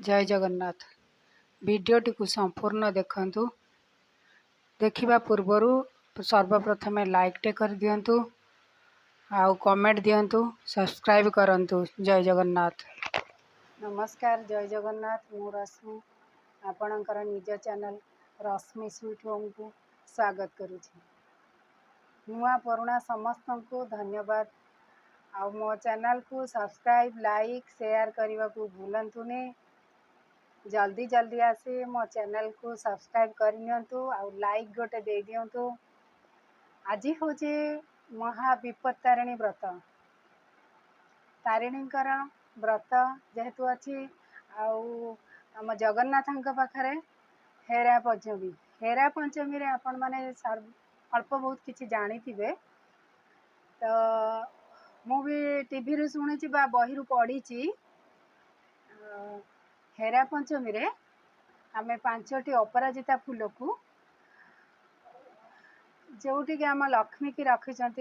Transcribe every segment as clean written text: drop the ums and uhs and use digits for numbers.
जय जगन्नाथ। वीडियोटी को संपूर्ण देखंतु। देखिबा पूर्वरु सर्वप्रथम लाइक टे कर दियंतु, आउ कमेंट दियंतु, सब्सक्राइब करंतु। जय जगन्नाथ। नमस्कार, जय जगन्नाथ। मु रश्मि आपणकर निज चैनल रश्मि स्वीट होम को स्वागत करुछि। नुआ पुराणा समस्त को धन्यवाद। आउ मो चैनल को सब्सक्राइब, लाइक, शेयर करने को भूलंतुनी। जल्दी जल्दी आसी मो चैनल को सब्सक्राइब करनियंतु आउ लाइक गोटे दे दियंतु। आज हूँ महाविपत्तारिणी व्रत। तारिणीकर व्रत जेहेतु अच्छी आम जगन्नाथ पाखरे हेरा पंचमी। हेरा पंचमी रे आपण माने अल्प बहुत किसी जानी थे। तो मु भी टीवी रू शुणी बही रू पढ़ी। हेरा पंचमी रे आमे 5टी अपराजिता फूल को जोटी कि आम लक्ष्मी की रखिंट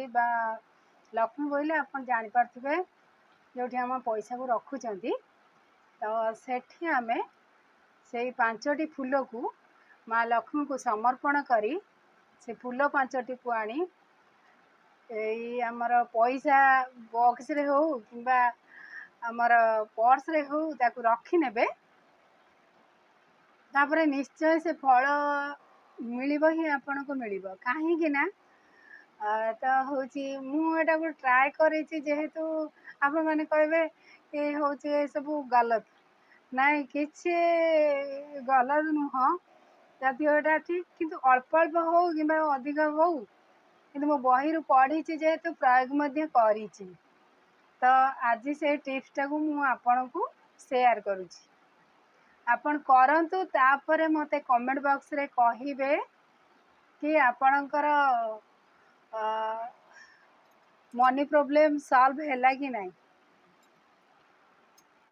लक्ष्मी बोले आप जापारे जो आम पैसा को रखुंट। तो सेठी आमे से 5टी फूल को माँ लक्ष्मी को समर्पण करी से फूल 5टी को आनी आमर पैसा बॉक्स रे हो कि आमर पर्स रे हो ताकू रखी नेबे। तापर निश्चय से फल मिलिब ही आपन को मिलिब कहीं ना। तो हूँ मुझा को ट्राए करी जेहेतु आपण मैंने कहे ये हूँ सब गलत नाई किसी गलत नुह जदिटा ठीक किंतु अल्प अल्प हो कि अधिक हो कि मो बही रू पढ़ी जेहेतु प्रयोग करी। तो आज से टिप्सटा को मु आपन को शेयर करुछि। आपण करंतु तापरे मते कमेंट बॉक्स रे कहिबे कि आपणकर मनी प्रॉब्लम सॉल्व हैला कि नहीं।